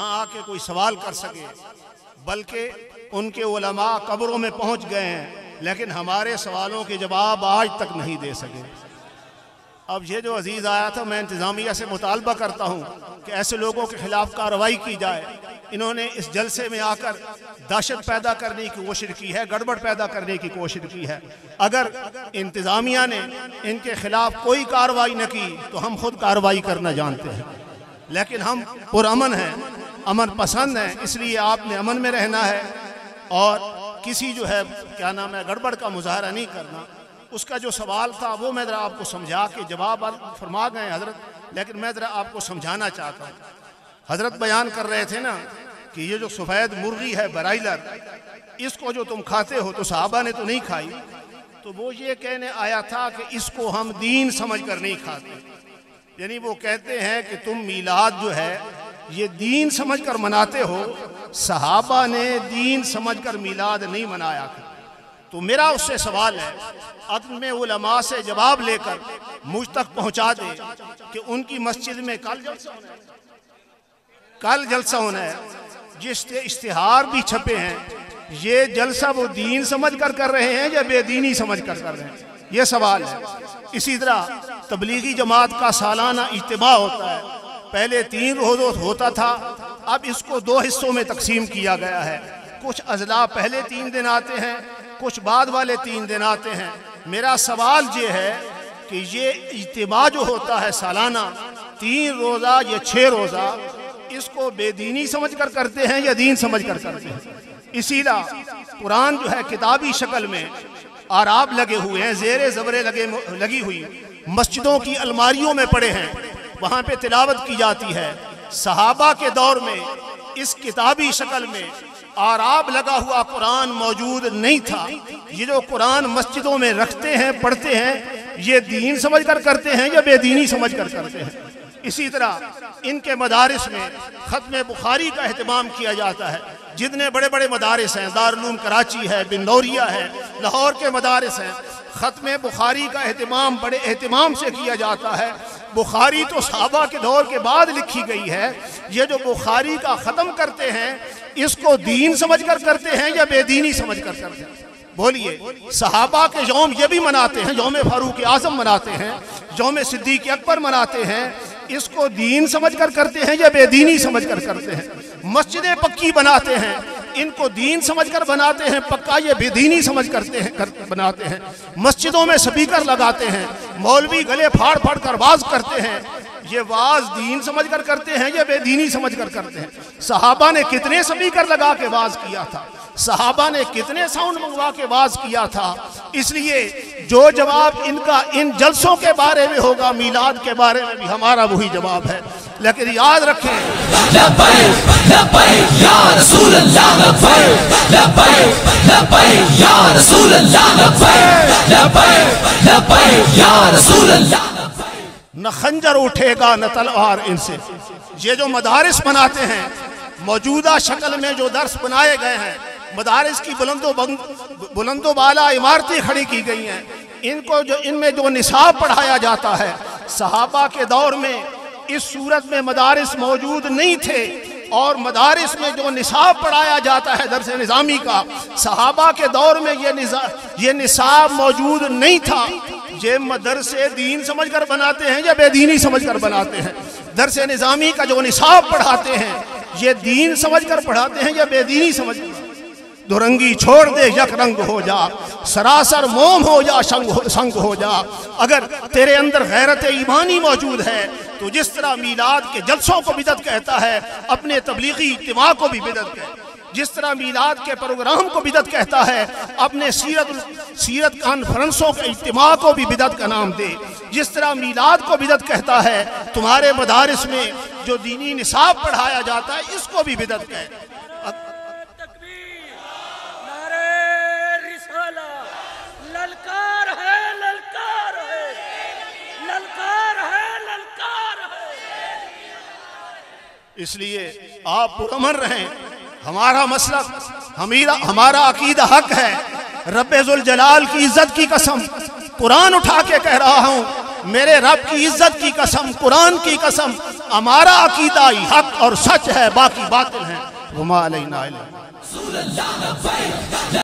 आके कोई सवाल कर सके, बल्कि उनके उलमा कब्रों में पहुंच गए हैं, लेकिन हमारे सवालों के जवाब आज तक नहीं दे सके। अब ये जो अजीज़ आया था, मैं इंतज़ामिया से मुतालबा करता हूँ कि ऐसे लोगों के खिलाफ कार्रवाई की जाए। इन्होंने इस जलसे में आकर दहशत पैदा करने की कोशिश की है, गड़बड़ पैदा करने की कोशिश की है। अगर इंतज़ामिया ने इनके खिलाफ कोई कार्रवाई न की तो हम खुद कार्रवाई करना जानते हैं, लेकिन हम पुरअमन हैं, अमन पसंद हैं, इसलिए आपने अमन में रहना है और किसी जो है क्या नाम है गड़बड़ का मुजाहरा नहीं करना। उसका जो सवाल था वो मैं ज़रा आपको समझा के जवाब फरमा गए हज़रत, लेकिन मैं ज़रा आपको समझाना चाहता हूँ। हज़रत बयान कर रहे थे ना कि ये जो सफ़ेद मुर्गी है ब्राइलर, इसको जो तुम खाते हो तो सहाबा ने तो नहीं खाई, तो वो ये कहने आया था कि इसको हम दीन समझ कर नहीं खाते। यानी वो कहते हैं कि तुम मीलाद जो है ये दीन समझ कर मनाते हो, सहाबा ने दीन समझ कर मीलाद नहीं मनाया था। तो मेरा उससे सवाल है, अदम उलमा से जवाब लेकर मुझ तक पहुंचा दे कि उनकी मस्जिद में कल जलसा होना है, जिस इश्तिहार भी छपे हैं, ये जलसा वो दीन समझ कर रहे हैं या बेदीनी समझ कर रहे हैं, ये सवाल है। इसी तरह तबलीगी जमात का सालाना इज्तिमा होता है, पहले 3 रोज़ होता था, अब इसको 2 हिस्सों में तकसीम किया गया है। कुछ अजला पहले 3 दिन आते हैं, कुछ बाद वाले 3 दिन आते हैं। मेरा सवाल ये है कि ये इज्तिमा जो होता है सालाना 3 रोज़ा या 6 रोज़ा, इसको बेदीनी समझ कर करते हैं या दीन समझ कर करते हैं? इसीलिए कुरान जो है किताबी शक्ल में आराब लगे हुए हैं, ज़ेरे ज़बरे लगी हुई मस्जिदों की अलमारियों में पड़े हैं, वहाँ पे तिलावत की जाती है। सहाबा के दौर में इस किताबी शक्ल में आराब लगा हुआ कुरान मौजूद नहीं था। ये जो कुरान मस्जिदों में रखते हैं, पढ़ते हैं, ये दीन समझ कर करते हैं या बेदीनी समझ कर करते हैं? इसी तरह इनके मदारिस में ख़त्म बुखारी का एहतमाम किया जाता है। जितने बड़े बड़े मदारिस हैं, दारुल उलूम कराची है, बिंदौरिया है, लाहौर के मदारिस हैं, ख़त्म बुखारी का एहतमाम बड़े एहतमाम से किया जाता है। बुखारी तो सहाबा के दौर के बाद लिखी गई है। ये जो बुखारी का ख़त्म करते हैं, इसको दीन समझ कर करते हैं या बेदीनी समझ कर करते हैं? बोलिए। सहाबा के यौम ये भी मनाते हैं, यौम फारूक आज़म मनाते हैं, यौम सिद्दीक़ अकबर मनाते हैं, इसको दीन समझ कर करते हैं या बेदीनी समझ कर करते हैं? मस्जिदें पक्की बनाते हैं, इनको दीन समझ कर बनाते हैं पक्का, ये बेदीनी समझ बनाते हैं? मस्जिदों में स्पीकर लगाते हैं, मौलवी गले फाड़ फाड़ कर वाज करते हैं, ये वाज दीन समझ कर करते हैं या बेदीनी समझ कर करते हैं? सहाबा ने कितने स्पीकर लगा के वाज किया था, सहाबा ने कितने साउंड मंगवा के वाज किया था। इसलिए जो जवाब इनका इन जलसों के बारे में होगा, मीलाद के बारे में भी हमारा वही जवाब है। लेकिन याद रखें, न खंजर उठेगा न तलवार इनसे। ये जो मदारिस बनाते हैं, मौजूदा शक्ल में जो दर्स बनाए गए हैं, मदारिस की बुलंदो बाला इमारतें खड़ी की गई हैं, इनको जो इनमें जो निसाब पढ़ाया जाता है, सहाबा के दौर में इस सूरत में मदारिस मौजूद नहीं थे। और मदारिस में जो निसाब पढ़ाया जाता है दरस निज़ामी का, सहाबा के दौर में ये निसाब मौजूद नहीं था। ये मदरसे दीन समझ कर बनाते हैं या बेदीनी समझ कर बनाते हैं? दरस निज़ामी का जो निसाब पढ़ाते हैं, ये दीन समझ कर पढ़ाते हैं या बेदीनी समझ कर? दुरंगी छोड़ दे यक रंग हो जा, सरासर मोम हो जा, संग हो जा। अगर तेरे अंदर गैरत ईमानी मौजूद है तो जिस तरह मीलाद के जलसों को बिदअत कहता है, अपने तबलीगी इज्तिमा को भी बिदअत कहता है। जिस तरह मीलाद के प्रोग्राम को बिदअत कहता है, अपने सीरत कॉन्फ्रेंसों के इज्तिमा को भी बिदअत का नाम दे। जिस तरह मीलाद को बिदअत कहता है, तुम्हारे मदारिस में जो दीनी निसाब पढ़ाया जाता है, इसको भी बिदअत कहे। इसलिए आप पुरअमन रहें। हमारा मसलक, हमारा अकीदा हक है। रब्बे ज़ुल जलाल की इज्जत की कसम कुरान उठा के कह रहा हूँ, मेरे रब की इज्जत की कसम, कुरान की कसम, हमारा अकीदा ही हक और सच है, बाकी बातिल है। वमा अलैना इल्ला